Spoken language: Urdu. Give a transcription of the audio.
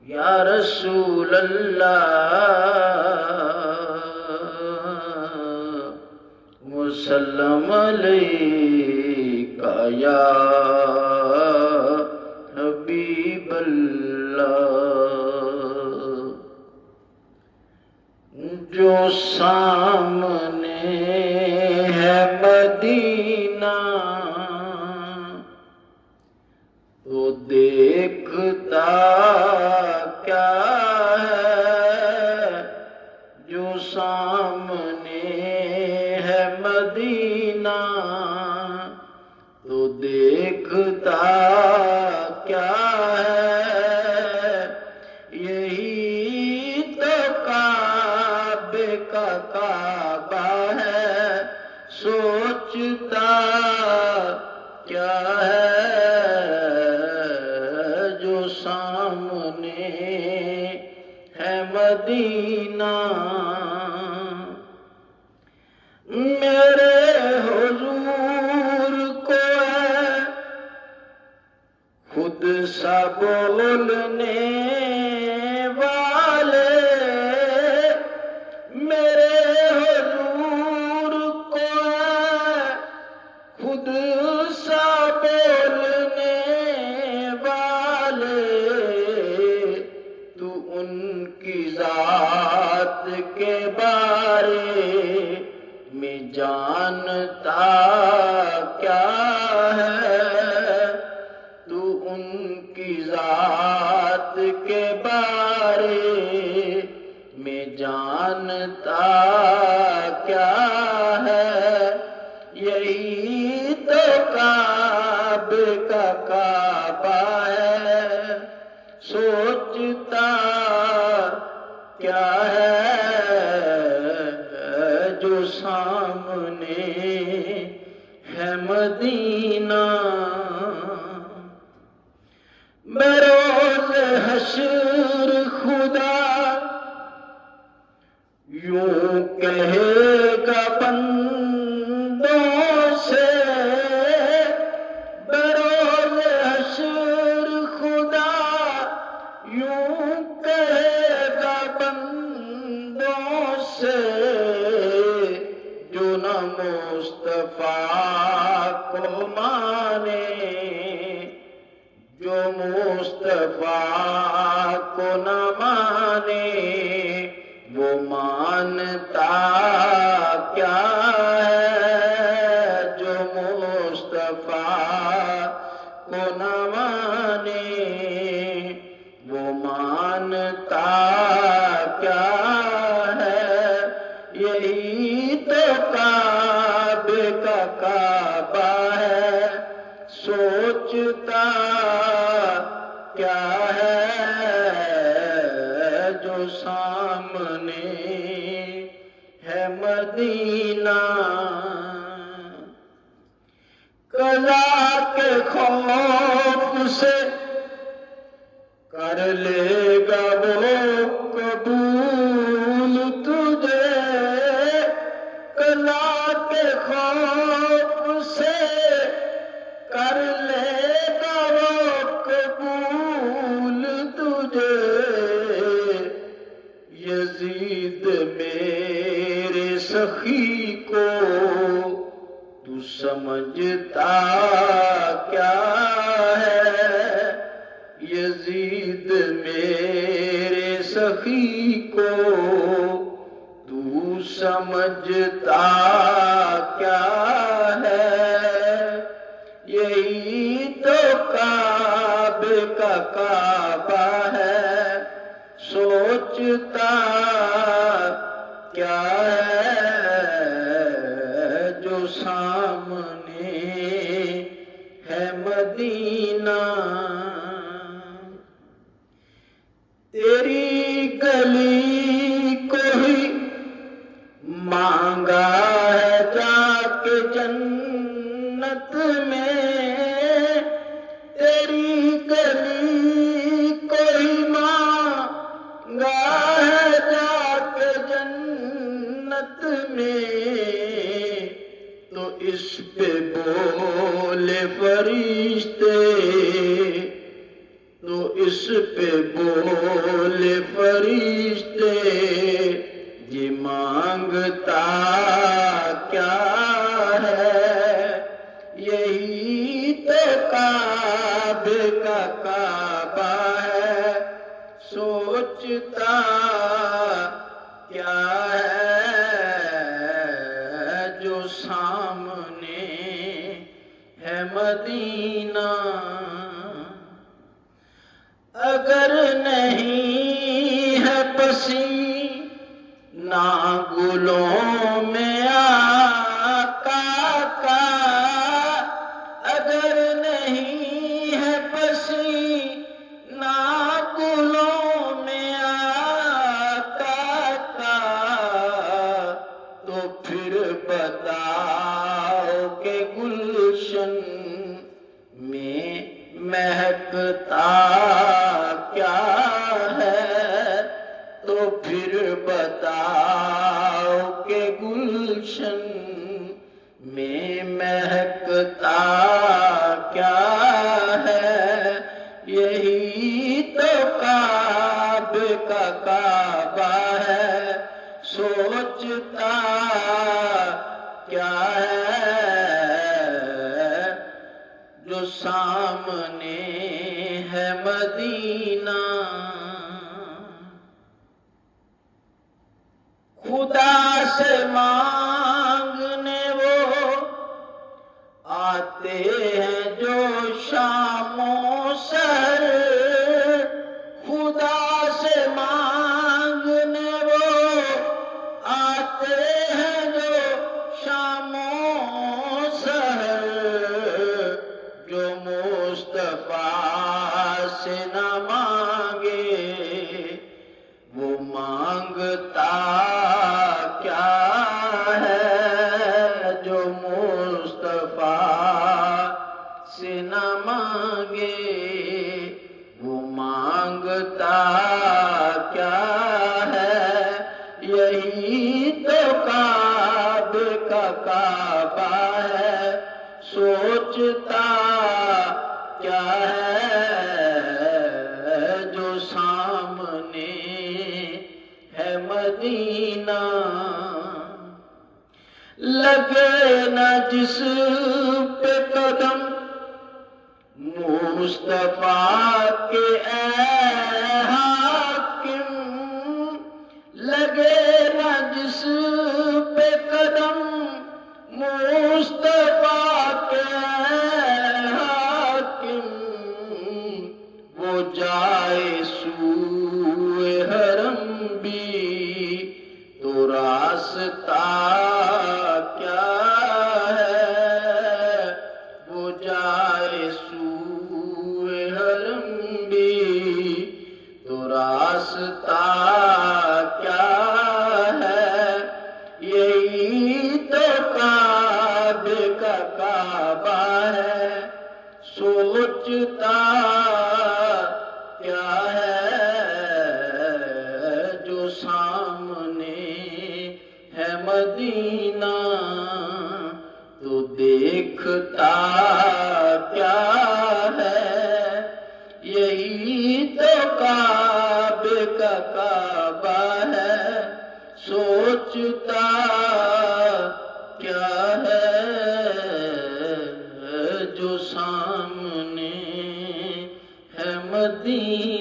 یا رسول اللہ وسلم علیکہ یا حبیب اللہ۔ جو سامنے ہے مدینہ تو دیکھتا کیا ہے، جو سامنے ہے مدینہ تو دیکھتا کیا ہے، یہی تو کعبے کا کعبہ ہے، سوچتا کیا ہے، جو سامنے ہے مدینہ۔ میرے حضور کو ہے خود سا بولنے والے، میرے حضور کو ہے خود سا بولنے والے، تو ان کی ذات کے بارے میں جانتا کیا ہے، تو ان کی ذات کے بارے میں جانتا کیا ہے، یہی تو کعبے کا کعبہ ہے، سوچتا کیا ہے، جو سامنے ہے مدینہ۔ بروز حشر خدا یوں کہے گا بندوں سے، بروز حشر خدا یوں کہے گا بندوں سے، جو نہ مصطفیٰ کو مانے، جو مصطفیٰ کو نہ مانے، وہ مانتا کیا ہے، جو مصطفیٰ کو نہ مانے، وہ مانتا کیا ہے، یہی تو کعبے کا کعبہ ہے، سوچتا کیا ہے، جو سامنے ہے مدینہ۔ قضا کے خوف سے کر لے گا وہ قبول تجھے، قضا کے خوف سے کر لے گا وہ قبول تجھے، یزید میرے سخی کو تو سمجھتا کیا ہے، یزید میرے سخی کو تو سمجھتا کیا ہے، یہی تو کعبے کا کعبہ ہے، سوچتا کیا ہے، جو سامنے ہے مدینہ۔ تیری گلی کو ہی مانگا ہے جا کے جنت میں، تیری گلی کو ہی مانگا ہے جا کے جنت میں، تو اس پہ بول بولے فرشتے تو اس پہ بولے فرشتے یہ مانگتا کیا ہے؟ یہی تو کعبے کا کعبہ ہے، سوچتا کیا ہے جو سامنے ہے مدینہ؟ اگر نہیں ہے پسینہ گلوں میں آقا کا، اگر نہیں ہے پسینہ گلوں میں آقا کا، تو پھر بتاؤ کہ گلشن میں مہکتا کیا ہے؟ تو پھر بتاؤ کہ گلشن میں مہکتا کیا ہے؟ یہی تو کعبے کا کعبہ ہے، سوچتا کیا ہے جو سامنے ہے مدینہ؟ خدا سے مانگنے وہ آتے ہیں جو شام و سحر، خدا سے مانگنے وہ آتے ہیں جو شام و سحر، جو مصطفیٰ سے نہ مانگے وہ مانگتا کیا ہے؟ جو مصطفیٰ سے نہ مانگے وہ مانگتا کیا ہے؟ یہی تو کعبے کا کعبہ ہے، سوچتا کیا ہے جو سامنے ہے مدینہ؟ لگے نہ جس پہ قدم مصطفیٰ کے اے حاکم، لگے نہ جس پہ قدم مصطفیٰ کے اے حاکم، وہ جائے سوئے حرم بھی تو راستہ کیا ہے؟ وہ جائے سوئے حرم بھی تو راستہ کیا ہے؟ یہی تو کعبے کا کعبہ ہے، سوچتا کیا ہے جو سامنے ہے مدینہ؟ تو دیکھتا کیا ہے؟ یہی تو کعبے کا کعبہ ہے، سوچتا کیا ہے جو سامنے ہے مدینہ؟